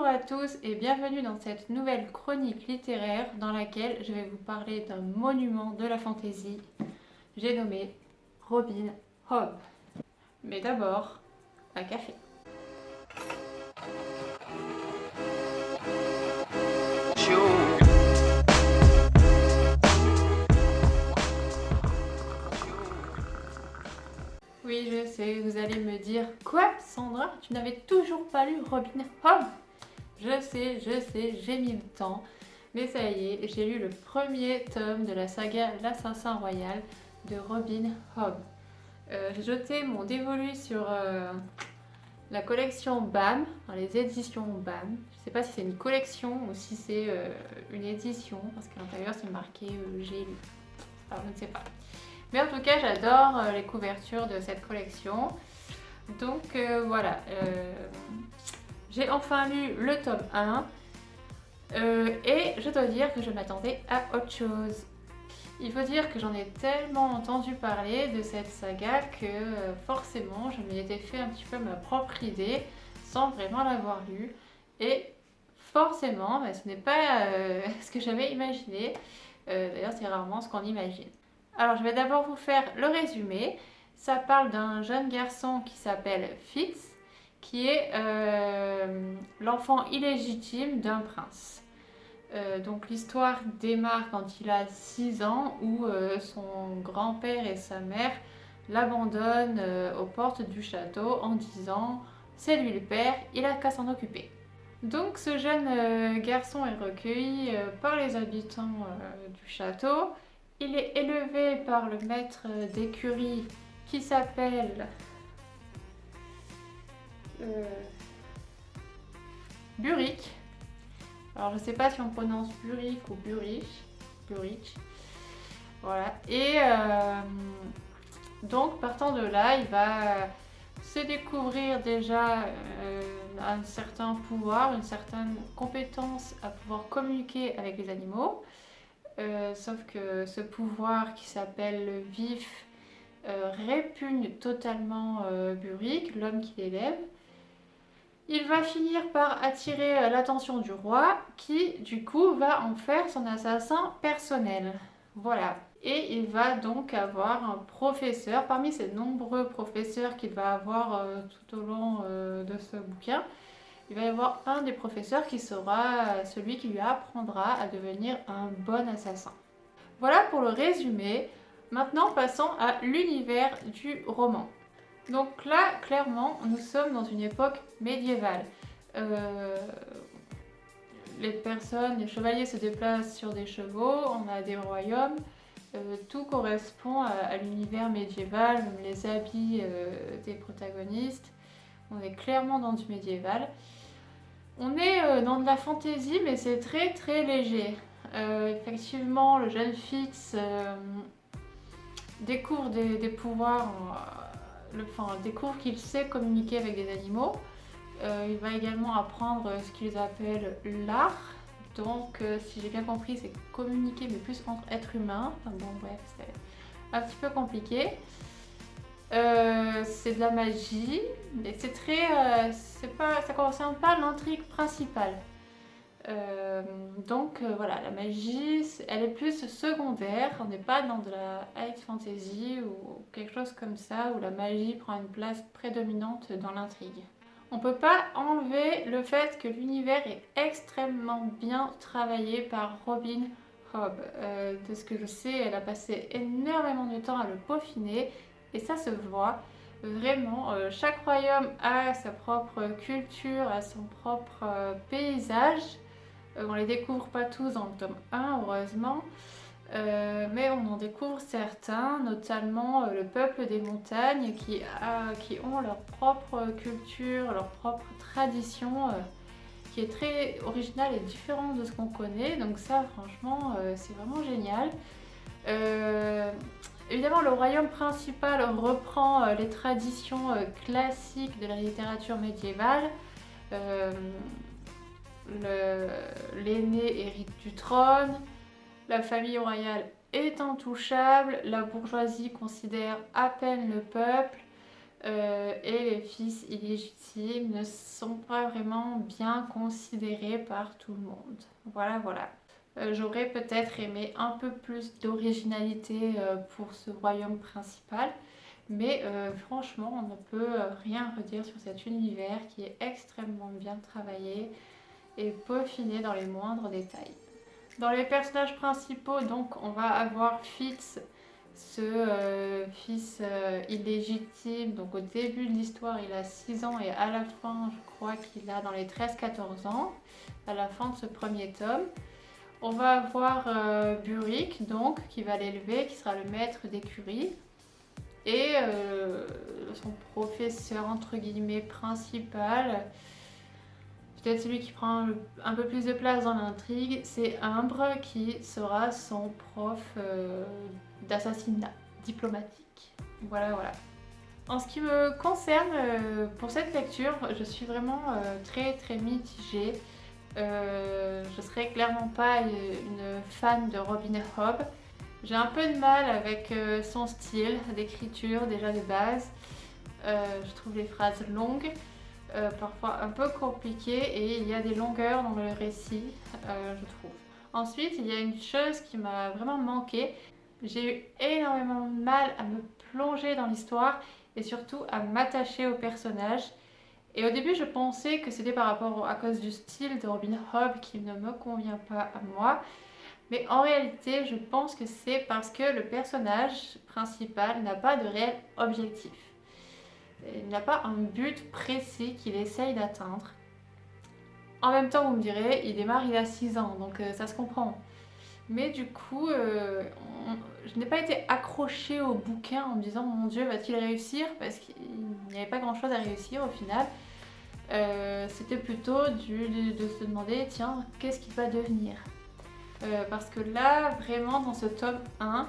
Bonjour à tous et bienvenue dans cette nouvelle chronique littéraire dans laquelle je vais vous parler d'un monument de la fantaisie, j'ai nommé Robin Hood. Mais d'abord, un café. Oui, je sais, vous allez me dire, quoi Sandra, tu n'avais toujours pas lu Robin Hood? Je sais, j'ai mis le temps. Mais ça y est, j'ai lu le premier tome de la saga L'Assassin Royal de Robin Hood. J'ai jeté mon dévolu sur la collection BAM, enfin, les éditions BAM. Je ne sais pas si c'est une collection ou si c'est une édition, parce qu'à l'intérieur c'est marqué j'ai lu. Alors je ne sais pas. Mais en tout cas, j'adore les couvertures de cette collection. Donc voilà, j'ai enfin lu le tome 1. Et je dois dire que je m'attendais à autre chose. Il faut dire que j'en ai tellement entendu parler de cette saga que forcément je m'y étais fait un petit peu ma propre idée sans vraiment l'avoir lu. Et forcément, ce n'est pas ce que j'avais imaginé. D'ailleurs, c'est rarement ce qu'on imagine. Alors, je vais d'abord vous faire le résumé. Ça parle d'un jeune garçon qui s'appelle Fitz, qui est l'enfant illégitime d'un prince. Donc l'histoire démarre quand il a 6 ans où son grand-père et sa mère l'abandonnent aux portes du château en disant c'est lui le père, il a qu'à s'en occuper. Donc ce jeune garçon est recueilli par les habitants du château. Il est élevé par le maître d'écurie qui s'appelle Buric. Alors je sais pas si on prononce Buric ou Burich. Buric. Voilà. Et donc partant de là, il va se découvrir déjà un certain pouvoir, une certaine compétence à pouvoir communiquer avec les animaux. Sauf que ce pouvoir qui s'appelle le vif répugne totalement Buric, l'homme qui l'élève. Il va finir par attirer l'attention du roi qui, du coup, va en faire son assassin personnel. Voilà. Et il va donc avoir un professeur, parmi ces nombreux professeurs qu'il va avoir tout au long de ce bouquin, il va y avoir un des professeurs qui sera celui qui lui apprendra à devenir un bon assassin. Voilà pour le résumé. Maintenant, passons à l'univers du roman. Donc là, clairement, nous sommes dans une époque médiévale. Les chevaliers se déplacent sur des chevaux, on a des royaumes, tout correspond à l'univers médiéval, même les habits des protagonistes. On est clairement dans du médiéval. On est dans de la fantaisie, mais c'est très très léger. Effectivement, le jeune Fix découvre des pouvoirs, découvre qu'il sait communiquer avec des animaux. Il va également apprendre ce qu'ils appellent l'art. Donc, si j'ai bien compris, c'est communiquer, mais plus entre êtres humains. Enfin, bon, bref, c'est un petit peu compliqué. C'est de la magie, mais c'est très, ça concerne pas l'intrigue principale. Voilà, la magie, elle est plus secondaire. On n'est pas dans de la high fantasy ou quelque chose comme ça où la magie prend une place prédominante dans l'intrigue. On peut pas enlever le fait que l'univers est extrêmement bien travaillé par Robin Hood. De ce que je sais, elle a passé énormément de temps à le peaufiner et ça se voit. Vraiment, chaque royaume a sa propre culture, a son propre paysage. On les découvre pas tous dans le tome 1, heureusement. Mais on en découvre certains, notamment le peuple des montagnes qui ont leur propre culture, leur propre tradition, qui est très originale et différente de ce qu'on connaît. Donc ça, franchement, c'est vraiment génial. Évidemment, le royaume principal reprend les traditions classiques de la littérature médiévale. L'aîné hérite du trône. La famille royale est intouchable, la bourgeoisie considère à peine le peuple, et les fils illégitimes ne sont pas vraiment bien considérés par tout le monde. Voilà, voilà. J'aurais peut-être aimé un peu plus d'originalité pour ce royaume principal, mais franchement, on ne peut rien redire sur cet univers qui est extrêmement bien travaillé et peaufiné dans les moindres détails. Dans les personnages principaux, donc, on va avoir Fitz, ce fils illégitime. Donc au début de l'histoire, il a 6 ans et à la fin, je crois qu'il a dans les 13-14 ans, à la fin de ce premier tome. On va avoir Burrick, donc, qui va l'élever, qui sera le maître d'écurie. Et son professeur, entre guillemets, principal, peut-être celui qui prend un peu plus de place dans l'intrigue, c'est Umbre, qui sera son prof d'assassinat diplomatique. Voilà, voilà. En ce qui me concerne, pour cette lecture, je suis vraiment très très mitigée. Je serais clairement pas une fan de Robin Hobb. J'ai un peu de mal avec son style d'écriture déjà de base. Je trouve les phrases longues, parfois un peu compliquées, et il y a des longueurs dans le récit, je trouve. Ensuite, il y a une chose qui m'a vraiment manqué. J'ai eu énormément de mal à me plonger dans l'histoire et surtout à m'attacher aux personnages. Et au début, je pensais que c'était par rapport à cause du style de Robin Hobb qui ne me convient pas à moi. Mais en réalité, je pense que c'est parce que le personnage principal n'a pas de réel objectif. Il n'a pas un but précis qu'il essaye d'atteindre. En même temps, vous me direz, il démarre, il a 6 ans, donc ça se comprend. Mais du coup, je n'ai pas été accrochée au bouquin en me disant mon Dieu, va-t-il réussir? Parce qu'il n'y avait pas grand-chose à réussir au final. C'était plutôt de se demander, tiens, qu'est-ce qu'il va devenir? Parce que là, vraiment, dans ce tome 1,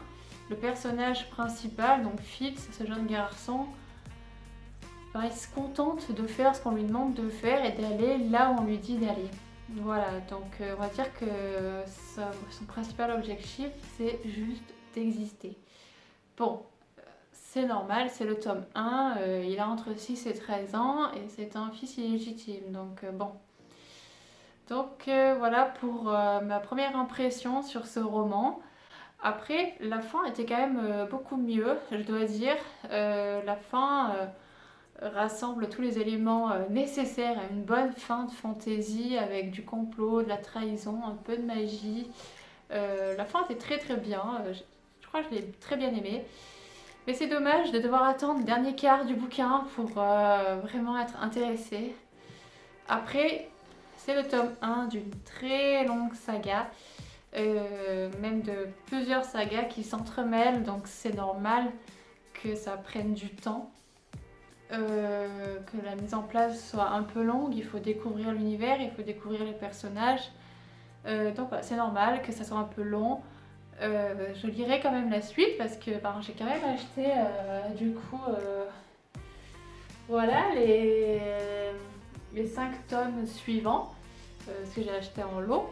le personnage principal, donc Fitz, ce jeune garçon, ben, il se contente de faire ce qu'on lui demande de faire et d'aller là où on lui dit d'aller. Voilà, donc on va dire que son principal objectif, c'est juste d'exister. Bon, c'est normal, c'est le tome 1, il a entre 6 et 13 ans et c'est un fils illégitime, donc bon. Donc voilà pour ma première impression sur ce roman. Après, la fin était quand même beaucoup mieux, je dois dire. La fin rassemble tous les éléments nécessaires à une bonne fin de fantasy avec du complot, de la trahison, un peu de magie. La fin était très très bien, je crois que je l'ai très bien aimée. Mais c'est dommage de devoir attendre le dernier quart du bouquin pour vraiment être intéressée. Après, c'est le tome 1 d'une très longue saga, même de plusieurs sagas qui s'entremêlent, donc c'est normal que ça prenne du temps. Que la mise en place soit un peu longue, il faut découvrir l'univers, il faut découvrir les personnages. Donc voilà, c'est normal que ça soit un peu long. Je lirai quand même la suite parce que j'ai quand même acheté du coup voilà les 5 tomes suivants, ce que j'ai acheté en lot.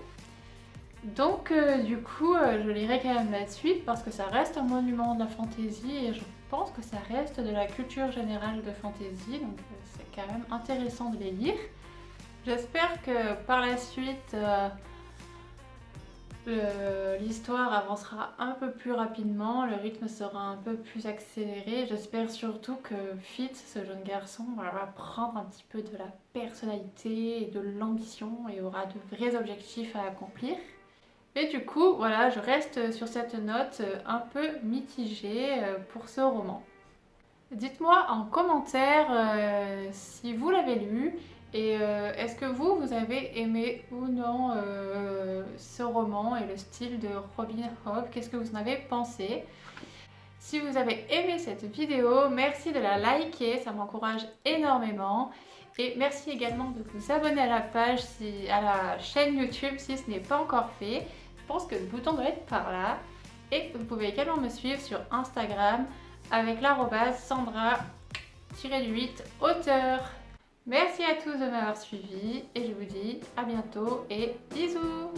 Donc du coup je lirai quand même la suite parce que ça reste un monument de la fantasy et je pense que ça reste de la culture générale de fantasy, donc c'est quand même intéressant de les lire. J'espère que par la suite l'histoire avancera un peu plus rapidement, le rythme sera un peu plus accéléré. J'espère surtout que Fitz, ce jeune garçon, va prendre un petit peu de la personnalité et de l'ambition et aura de vrais objectifs à accomplir. Et du coup, voilà, je reste sur cette note un peu mitigée pour ce roman. Dites-moi en commentaire si vous l'avez lu et est-ce que vous avez aimé ou non ce roman et le style de Robin Hobb? Qu'est-ce que vous en avez pensé? Si vous avez aimé cette vidéo, merci de la liker, ça m'encourage énormément. Et merci également de vous abonner à la page, à la chaîne YouTube si ce n'est pas encore fait. Je pense que le bouton doit être par là. Et vous pouvez également me suivre sur Instagram avec l'arrobase Sandra-8auteur. Merci à tous de m'avoir suivi et je vous dis à bientôt et bisous!